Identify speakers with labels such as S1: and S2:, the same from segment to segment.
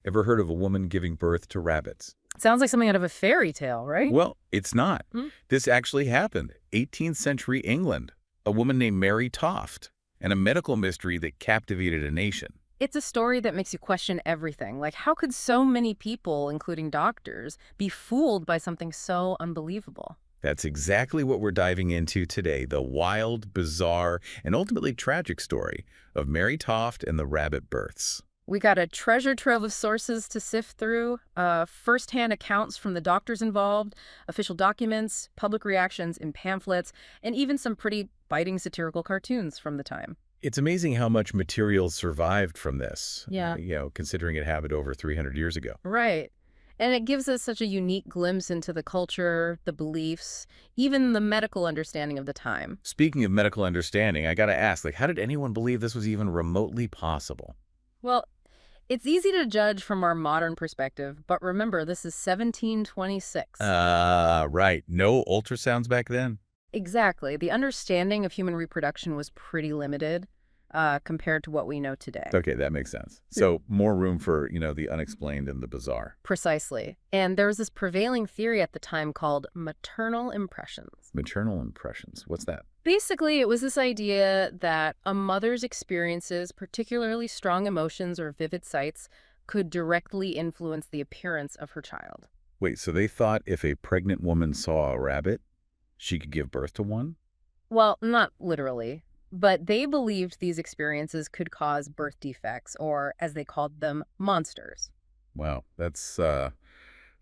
S1: Ever heard of a woman giving birth to rabbits?
S2: Sounds like something out of a fairy tale, right?
S1: Well, it's not.
S2: Hmm?
S1: This actually happened. 18th century England. A woman named Mary Toft. And a medical mystery that captivated a nation.
S2: It's a story that makes you question everything. Like, how could so many people, including doctors, be fooled by something so unbelievable?
S1: That's exactly what we're diving into today, the wild, bizarre, and ultimately tragic story of Mary Toft and the rabbit births.
S2: We got a treasure trove of sources to sift through, first-hand accounts from the doctors involved, official documents, public reactions in pamphlets, and even some pretty biting satirical cartoons from the time.
S1: It's amazing how much material survived from this,
S2: Yeah.
S1: considering it happened over 300 years ago.
S2: Right. And it gives us such a unique glimpse into the culture, the beliefs, even the medical understanding of the time.
S1: Speaking of medical understanding, I gotta ask, how did anyone believe this was even remotely possible?
S2: Well, it's easy to judge from our modern perspective, but remember, this is 1726.
S1: Right. No ultrasounds back then?
S2: Exactly. The understanding of human reproduction was pretty limited compared to what we know today.
S1: Okay, that makes sense. So more room for, the unexplained and the bizarre.
S2: Precisely. And there was this prevailing theory at the time called maternal impressions.
S1: Maternal impressions. What's that?
S2: Basically, it was this idea that a mother's experiences, particularly strong emotions or vivid sights, could directly influence the appearance of her child.
S1: Wait, so they thought if a pregnant woman saw a rabbit, she could give birth to one?
S2: Well, not literally, but they believed these experiences could cause birth defects, or as they called them, monsters,
S1: Wow, that's a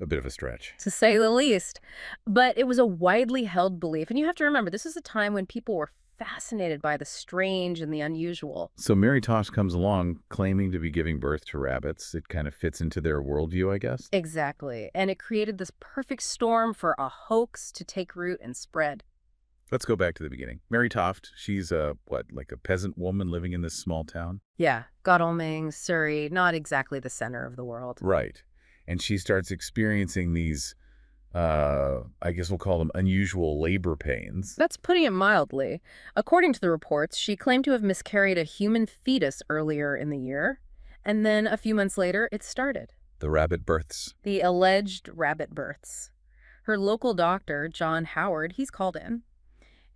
S1: bit of a stretch.
S2: to say the least. But it was a widely held belief. And you have to remember, this is a time when people were fascinated by the strange and the unusual.
S1: So Mary Toft comes along claiming to be giving birth to rabbits. It kind of fits into their worldview, I guess.
S2: Exactly. And it created this perfect storm for a hoax to take root and spread.
S1: Let's go back to the beginning. Mary Toft, she's like a peasant woman living in this small town?
S2: Yeah, Godalming, Surrey, not exactly the center of the world.
S1: Right. And she starts experiencing these, I guess we'll call them unusual labor pains.
S2: That's putting it mildly. According to the reports, she claimed to have miscarried a human fetus earlier in the year, and then a few months later, it started.
S1: The rabbit births.
S2: The alleged rabbit births. Her local doctor, John Howard, he's called in,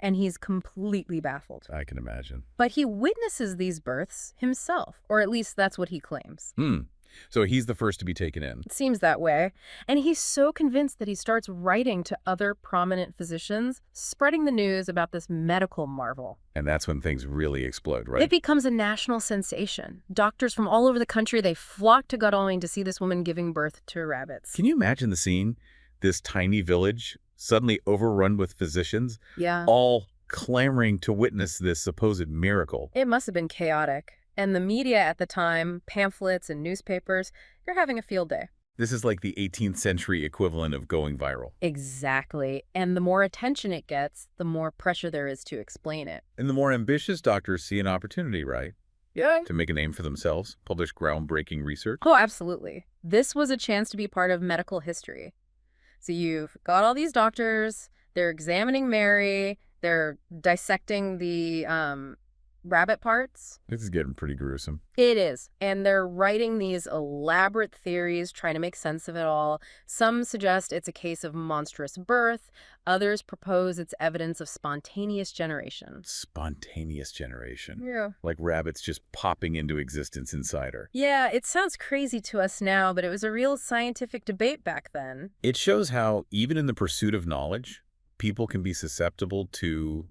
S2: and he's completely baffled.
S1: I can imagine.
S2: But he witnesses these births himself, or at least that's what he claims.
S1: So he's the first to be taken in.
S2: It seems that way. And he's so convinced that he starts writing to other prominent physicians, spreading the news about this medical marvel.
S1: And that's when things really explode, right?
S2: It becomes a national sensation. Doctors from all over the country, they flock to Godalming to see this woman giving birth to rabbits.
S1: Can you imagine the scene? This tiny village suddenly overrun with physicians,
S2: Yeah.
S1: all clamoring to witness this supposed miracle.
S2: It must have been chaotic. And the media at the time, pamphlets and newspapers, they're having a field day.
S1: This is like the 18th century equivalent of going viral.
S2: Exactly. And the more attention it gets, the more pressure there is to explain it.
S1: And the more ambitious doctors see an opportunity, right?
S2: Yeah.
S1: To make a name for themselves, publish groundbreaking research.
S2: Oh, absolutely. This was a chance to be part of medical history. So you've got all these doctors, they're examining Mary, they're dissecting the rabbit parts.
S1: This is getting pretty gruesome.
S2: It is. And they're writing these elaborate theories, trying to make sense of it all. Some suggest it's a case of monstrous birth. Others propose it's evidence of spontaneous generation.
S1: Spontaneous generation.
S2: Yeah.
S1: Like rabbits just popping into existence inside her.
S2: Yeah, it sounds crazy to us now, but it was a real scientific debate back then.
S1: It shows how, even in the pursuit of knowledge, people can be susceptible to,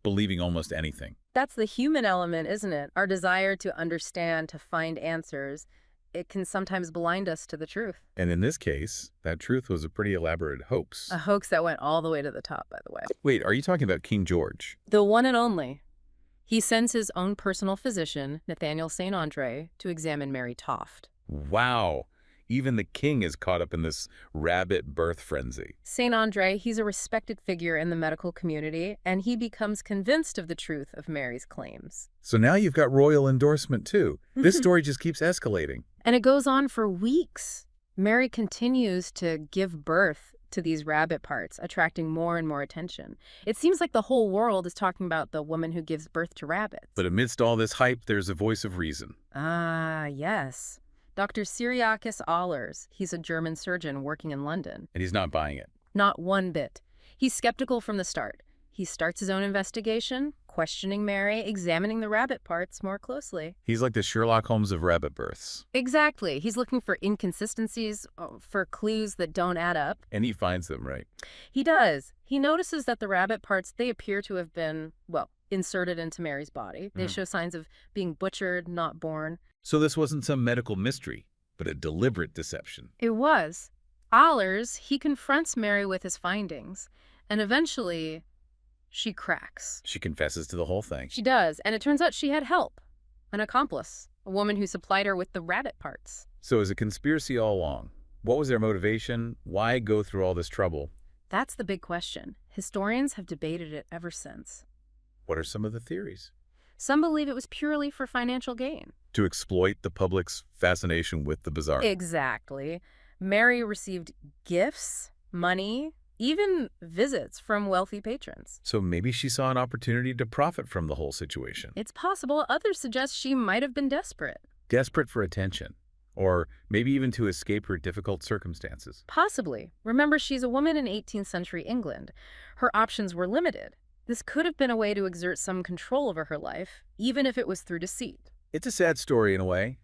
S1: believing almost anything.
S2: That's the human element, isn't it? Our desire to understand, to find answers. It can sometimes blind us to the truth.
S1: And in this case, that truth was a pretty elaborate hoax.
S2: A hoax that went all the way to the top, by the way.
S1: Wait, are you talking about King George?
S2: The one and only. He sends his own personal physician, Nathaniel St. Andre, to examine Mary Toft.
S1: Wow. Even the king is caught up in this rabbit birth frenzy.
S2: St. Andre, he's a respected figure in the medical community, and he becomes convinced of the truth of Mary's claims.
S1: So now you've got royal endorsement, too. This story just keeps escalating.
S2: And it goes on for weeks. Mary continues to give birth to these rabbit parts, attracting more and more attention. It seems like the whole world is talking about the woman who gives birth to rabbits.
S1: But amidst all this hype, there's a voice of reason.
S2: Ah, yes. Dr. Cyriakis Ahlers, he's a German surgeon working in London.
S1: And he's not buying it.
S2: Not one bit. He's skeptical from the start. He starts his own investigation, questioning Mary, examining the rabbit parts more closely.
S1: He's like the Sherlock Holmes of rabbit births.
S2: Exactly. He's looking for inconsistencies, for clues that don't add up.
S1: And he finds them, right?
S2: He does. He notices that the rabbit parts, they appear to have been, well, inserted into Mary's body. They show signs of being butchered, not born.
S1: So this wasn't some medical mystery, but a deliberate deception.
S2: It was. Ahlers, he confronts Mary with his findings, and eventually she cracks.
S1: She confesses to the whole thing.
S2: She does, and it turns out she had help, an accomplice, a woman who supplied her with the rabbit parts.
S1: So is a conspiracy all along? What was their motivation? Why go through all this trouble?
S2: That's the big question. Historians have debated it ever since.
S1: What are some of the theories?
S2: Some believe it was purely for financial gain.
S1: To exploit the public's fascination with the bizarre.
S2: Exactly. Mary received gifts, money, even visits from wealthy patrons.
S1: So maybe she saw an opportunity to profit from the whole situation.
S2: It's possible. Others suggest she might have been desperate.
S1: Desperate for attention. Or maybe even to escape her difficult circumstances.
S2: Possibly. Remember, she's a woman in 18th century England. Her options were limited. This could have been a way to exert some control over her life, even if it was through deceit.
S1: It's a sad story in a way.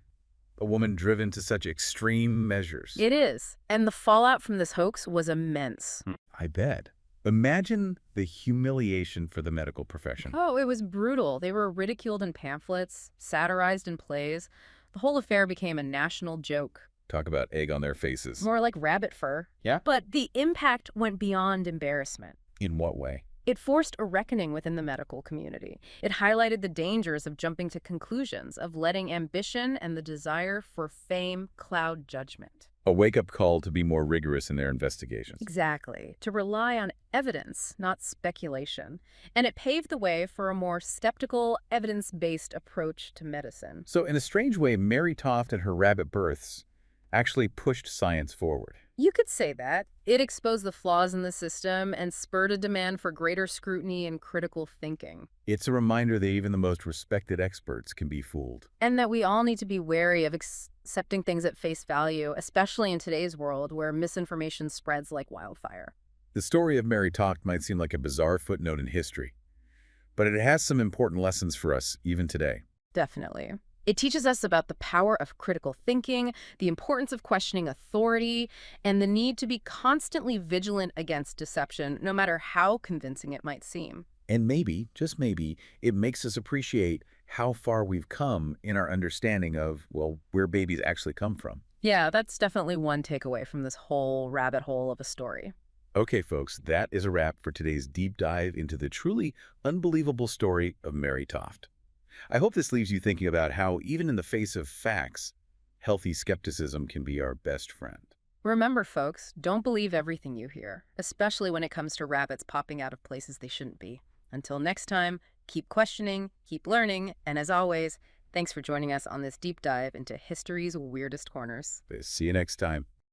S1: A woman driven to such extreme measures.
S2: It is. And the fallout from this hoax was immense.
S1: I bet. Imagine the humiliation for the medical profession.
S2: Oh, it was brutal. They were ridiculed in pamphlets, satirized in plays. The whole affair became a national joke.
S1: Talk about egg on their faces.
S2: More like rabbit fur.
S1: Yeah?
S2: But the impact went beyond embarrassment.
S1: In what way?
S2: It forced a reckoning within the medical community. It highlighted the dangers of jumping to conclusions, of letting ambition and the desire for fame cloud judgment.
S1: A wake-up call to be more rigorous in their investigations.
S2: Exactly. To rely on evidence, not speculation. And it paved the way for a more skeptical, evidence-based approach to medicine.
S1: So in a strange way, Mary Toft and her rabbit births actually pushed science forward.
S2: You could say that. It exposed the flaws in the system and spurred a demand for greater scrutiny and critical thinking.
S1: It's a reminder that even the most respected experts can be fooled.
S2: And that we all need to be wary of accepting things at face value, especially in today's world where misinformation spreads like wildfire.
S1: The story of Mary Toft might seem like a bizarre footnote in history, but it has some important lessons for us even today.
S2: Definitely. It teaches us about the power of critical thinking, the importance of questioning authority, and the need to be constantly vigilant against deception, no matter how convincing it might seem.
S1: And maybe, just maybe, it makes us appreciate how far we've come in our understanding of, well, where babies actually come from.
S2: Yeah, that's definitely one takeaway from this whole rabbit hole of a story.
S1: Okay, folks, that is a wrap for today's deep dive into the truly unbelievable story of Mary Toft. I hope this leaves you thinking about how, even in the face of facts, healthy skepticism can be our best friend.
S2: Remember, folks, don't believe everything you hear, especially when it comes to rabbits popping out of places they shouldn't be. Until next time, keep questioning, keep learning, and as always, thanks for joining us on this deep dive into history's weirdest corners.
S1: See you next time.